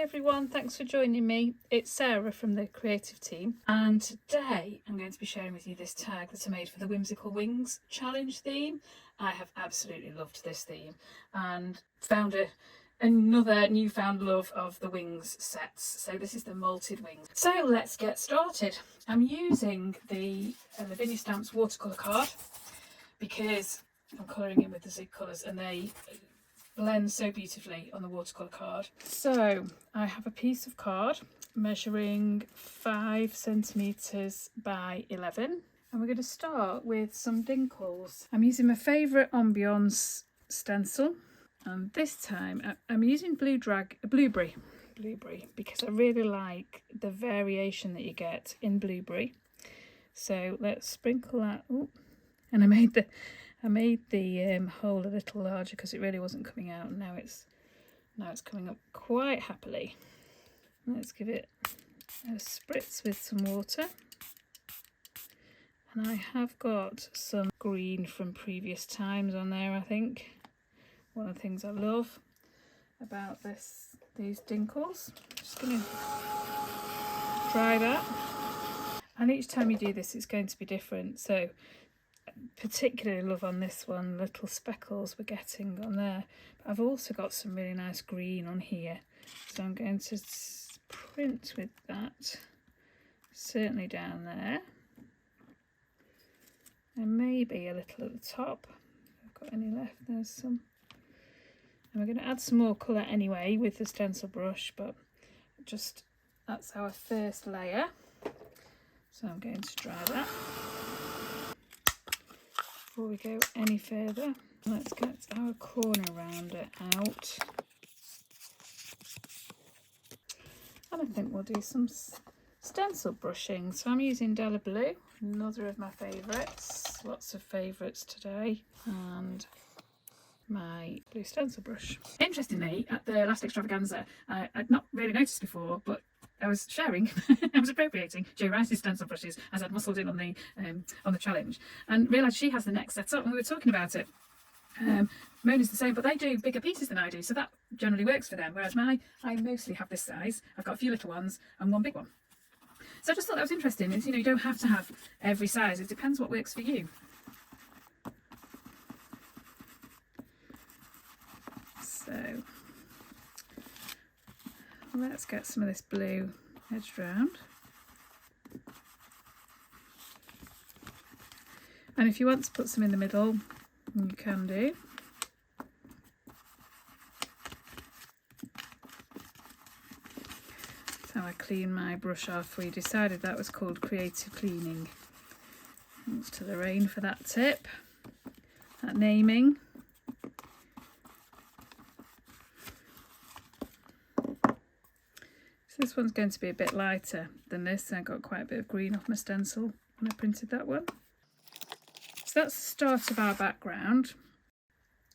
everyone, thanks for joining me. It's Sarah from the creative team, and today I'm going to be sharing with you this tag that I made for the Whimsical Wings challenge theme. I have absolutely loved this theme and found another newfound love of the wings sets. So this is the Malted Wings. So let's get started. I'm using the Lavinia Stamps watercolour card because I'm colouring in with the Zig colours and they blends so beautifully on the watercolour card. So I have a piece of card measuring 5 centimetres by 11, and we're going to start with some dinkles. I'm using my favourite Ambiance stencil, and this time I'm using blueberry because I really like the variation that you get in blueberry. So let's sprinkle that. Ooh. And I made the hole a little larger because it really wasn't coming out, and now it's coming up quite happily. Let's give it a spritz with some water, and I have got some green from previous times on there. I think one of the things I love about these dinkles. Just going to dry that, and each time you do this it's going to be different. So particularly love on this one little speckles we're getting on there, but I've also got some really nice green on here, so I'm going to print with that certainly down there, and maybe a little at the top if I've got any left. There's some, and we're going to add some more colour anyway with the stencil brush, but just that's our first layer, so I'm going to dry that. Before we go any further, let's get our corner rounder out, and I think we'll do some stencil brushing. So I'm using Della Blue, another of my favourites, lots of favourites today, and my blue stencil brush. Interestingly, at the last extravaganza, I'd not really noticed before, but I was sharing, I was appropriating Jo Rice's stencil brushes as I'd muscled in on the challenge, and realised she has the next set up, and we were talking about it. Mona's the same, but they do bigger pieces than I do, so that generally works for them, whereas I mostly have this size. I've got a few little ones and one big one. So I just thought that was interesting. It's, you don't have to have every size, it depends what works for you. So let's get some of this blue edged round. And if you want to put some in the middle, you can do. That's how I clean my brush off. We decided that was called creative cleaning. Thanks to Lorraine for that tip, that naming. This one's going to be a bit lighter than this. I got quite a bit of green off my stencil when I printed that one. So that's the start of our background.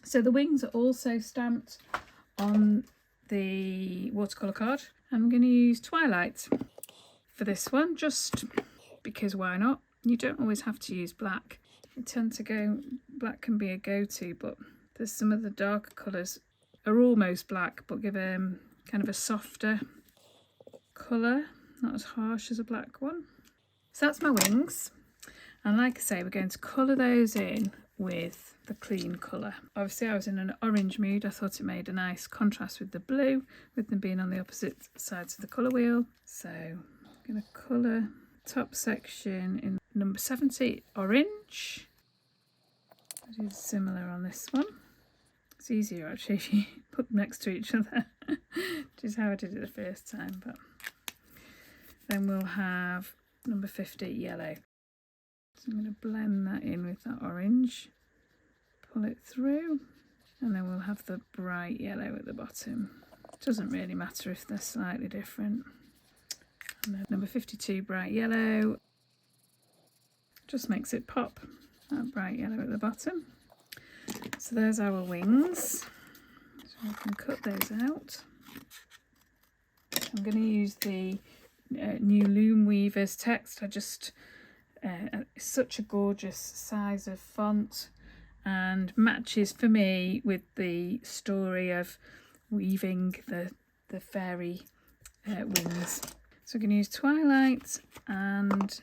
So the wings are also stamped on the watercolour card. I'm going to use Twilight for this one, just because why not? You don't always have to use black. I tend to go, black can be a go-to, but there's some of the darker colours are almost black, but give kind of a softer colour, not as harsh as a black one. So that's my wings, and like I say, we're going to colour those in with the clean colour. Obviously I was in an orange mood. I thought it made a nice contrast with the blue, with them being on the opposite sides of the colour wheel. So I'm going to colour top section in number 70 orange. I did similar on this one. It's easier actually if you put them next to each other, which is how I did it the first time. But then we'll have number 50 yellow. So I'm going to blend that in with that orange, pull it through, and then we'll have the bright yellow at the bottom. It doesn't really matter if they're slightly different. And then number 52 bright yellow, just makes it pop, that bright yellow at the bottom. So there's our wings, so we can cut those out. I'm going to use the new Loom Weavers text. It's such a gorgeous size of font and matches for me with the story of weaving the fairy wings. So we're going to use Twilight and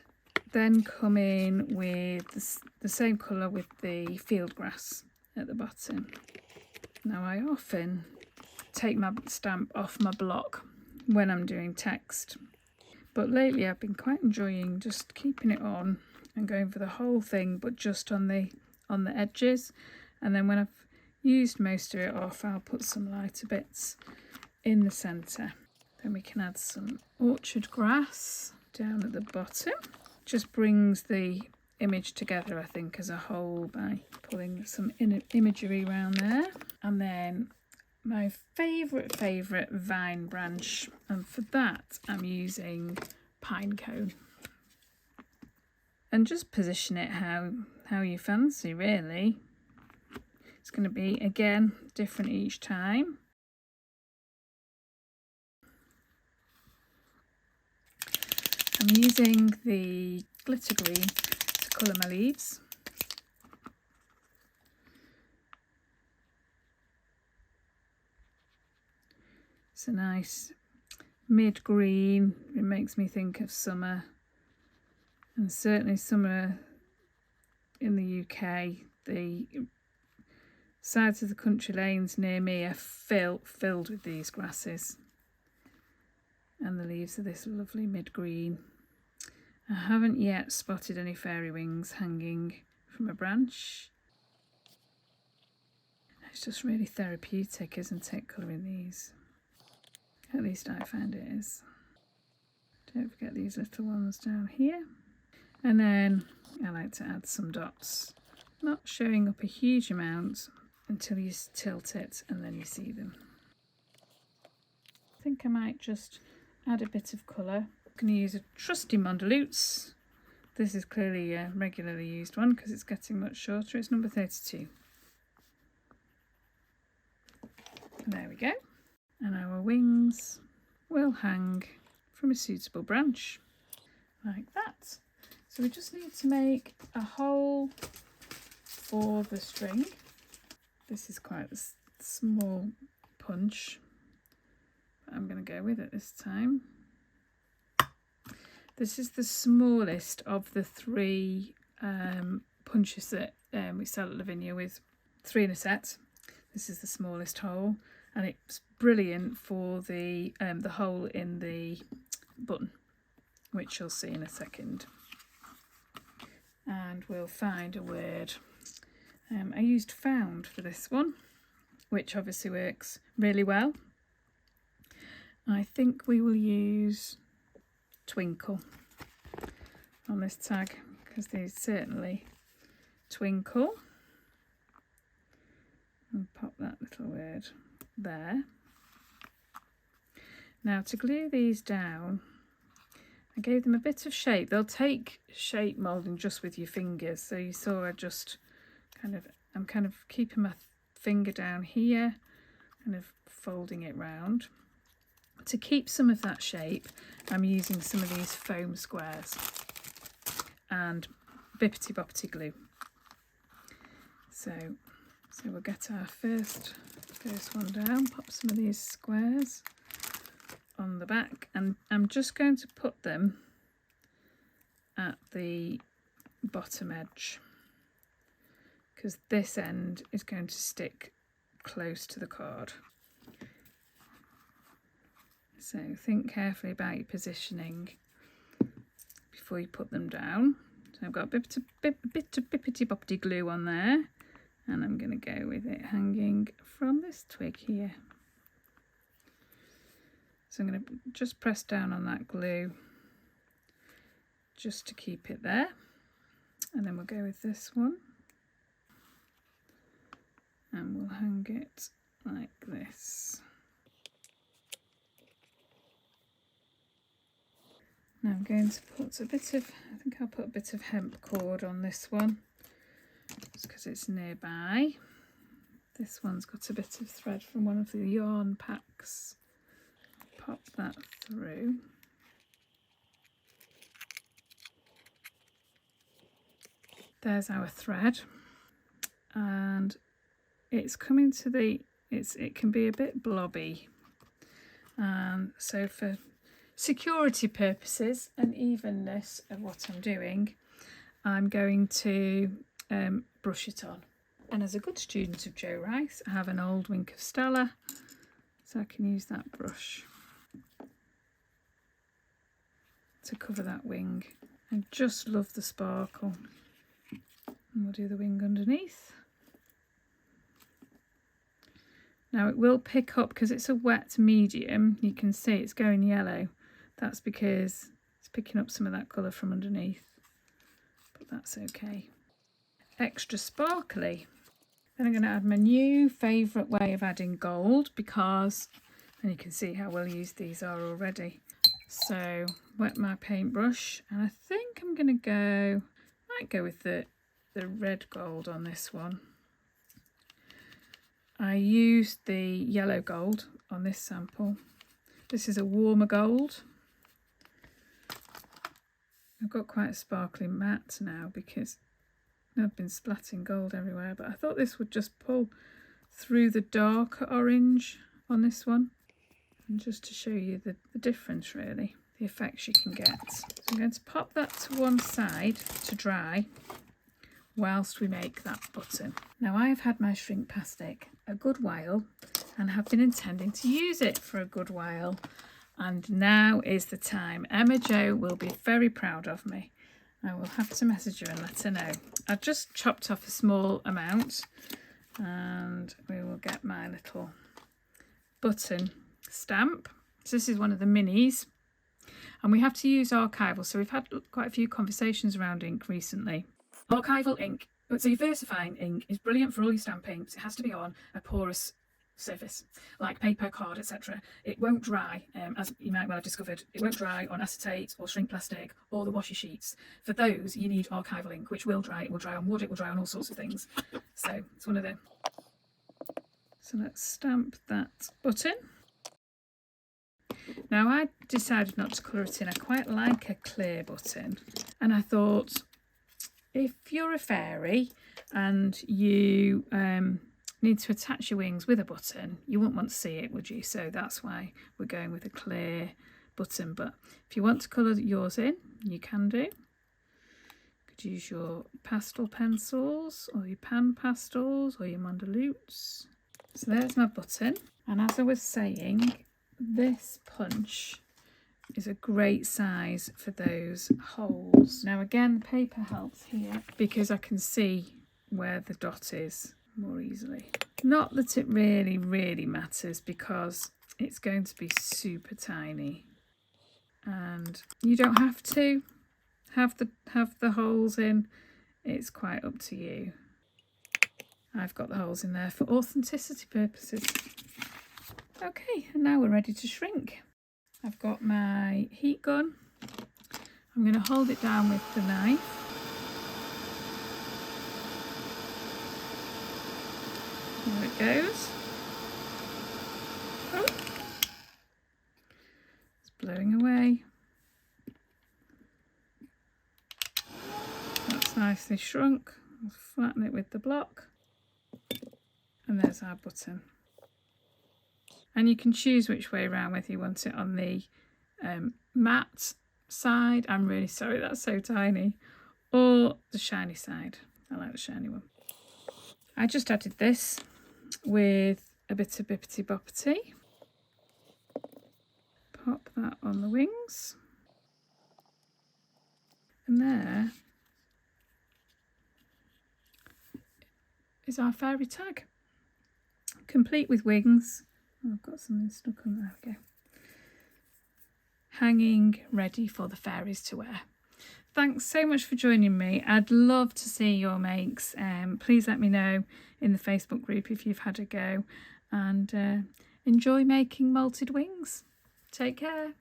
then come in with the same colour with the field grass at the bottom. Now I often take my stamp off my block when I'm doing text, but lately I've been quite enjoying just keeping it on and going for the whole thing, but just on the edges, and then when I've used most of it off, I'll put some lighter bits in the centre. Then we can add some orchard grass down at the bottom. Just brings the image together, I think, as a whole by pulling some imagery around there. And then my favourite vine branch, and for that I'm using pine cone. And just position it how you fancy, really. It's going to be, again, different each time. I'm using the glitter green to colour my leaves. It's a nice mid-green. It makes me think of summer, and certainly summer in the UK. The sides of the country lanes near me are filled with these grasses, and the leaves are this lovely mid-green. I haven't yet spotted any fairy wings hanging from a branch. It's just really therapeutic, isn't it, colouring these? At least I find it is. Don't forget these little ones down here. And then I like to add some dots, not showing up a huge amount until you tilt it and then you see them. I think I might just add a bit of colour. I'm going to use a trusty Mondeluz. This is clearly a regularly used one because it's getting much shorter. It's number 32. There we go. And our wings will hang from a suitable branch, like that. So we just need to make a hole for the string. This is quite a small punch, but I'm going to go with it this time. This is the smallest of the 3 punches that we sell at Lavinia, with 3 in a set. This is the smallest hole, and it's brilliant for the hole in the button, which you'll see in a second. And we'll find a word. I used found for this one, which obviously works really well. I think we will use twinkle on this tag because they certainly twinkle. And pop that little word there. Now to glue these down, I gave them a bit of shape. They'll take shape moulding just with your fingers. So you saw I'm kind of keeping my finger down here, kind of folding it round. To keep some of that shape, I'm using some of these foam squares and bippity boppity glue. So we'll get our first one down, pop some of these squares on the back, and I'm just going to put them at the bottom edge because this end is going to stick close to the card. So think carefully about your positioning before you put them down. So I've got a bit of bippity boppity glue on there, and I'm going to go with it hanging from this twig here. So I'm going to just press down on that glue just to keep it there, and then we'll go with this one and we'll hang it like this. Now I'm going to put I think I'll put a bit of hemp cord on this one just because it's nearby. This one's got a bit of thread from one of the yarn packs. Pop that through. There's our thread, and it's coming to it can be a bit blobby, and so for security purposes and evenness of what I'm doing, I'm going to brush it on. And as a good student of Joe Rice, I have an old Wink of Stella, so I can use that brush to cover that wing. I just love the sparkle. And we'll do the wing underneath. Now it will pick up because it's a wet medium. You can see it's going yellow. That's because it's picking up some of that colour from underneath. But that's okay. Extra sparkly. Then I'm going to add my new favourite way of adding gold, because, and you can see how well used these are already. So wet my paintbrush, and I think I'm going to might go with the red gold on this one. I used the yellow gold on this sample. This is a warmer gold. I've got quite a sparkly matte now because I've been splatting gold everywhere, but I thought this would just pull through the darker orange on this one, and just to show you the difference, really, the effects you can get. So I'm going to pop that to one side to dry whilst we make that button. Now I've had my shrink plastic a good while and have been intending to use it for a good while, and now is the time. Emma Jo will be very proud of me. I will have to message her and let her know. I've just chopped off a small amount, and we will get my little button stamp. So this is one of the minis, and we have to use archival. So we've had quite a few conversations around ink recently. Archival ink, so your versifying ink, is brilliant for all your stamping, because it has to be on a porous surface like paper, card, etc. It won't dry, as you might well have discovered, it won't dry on acetate or shrink plastic or the washi sheets. For those you need archival ink, which will dry. It will dry on wood, it will dry on all sorts of things. So it's one of the... So let's stamp that button. Now I decided not to colour it in. I quite like a clear button, and I thought, if you're a fairy and you need to attach your wings with a button, you wouldn't want to see it, would you? So that's why we're going with a clear button. But if you want to colour yours in, you can do. You could use your pastel pencils or your pan pastels or your Mondeluz. So there's my button, and as I was saying, this punch is a great size for those holes. Now again, the paper helps here because I can see where the dot is more easily. Not that it really matters, because it's going to be super tiny, and you don't have to have the holes in. It's quite up to you. I've got the holes in there for authenticity purposes. Okay, and now we're ready to shrink. I've got my heat gun. I'm going to hold it down with the knife. There it goes. Oh. It's blowing away. That's nicely shrunk. I'll flatten it with the block. And there's our button. And you can choose which way around, whether you want it on the matte side, I'm really sorry that's so tiny, or the shiny side. I like the shiny one. I just added this with a bit of Bippity Boppity. Pop that on the wings. And there is our fairy tag, complete with wings. Oh, I've got something stuck on there. We go. Hanging ready for the fairies to wear. Thanks so much for joining me. I'd love to see your makes. Please let me know in the Facebook group if you've had a go, and enjoy making molted wings. Take care.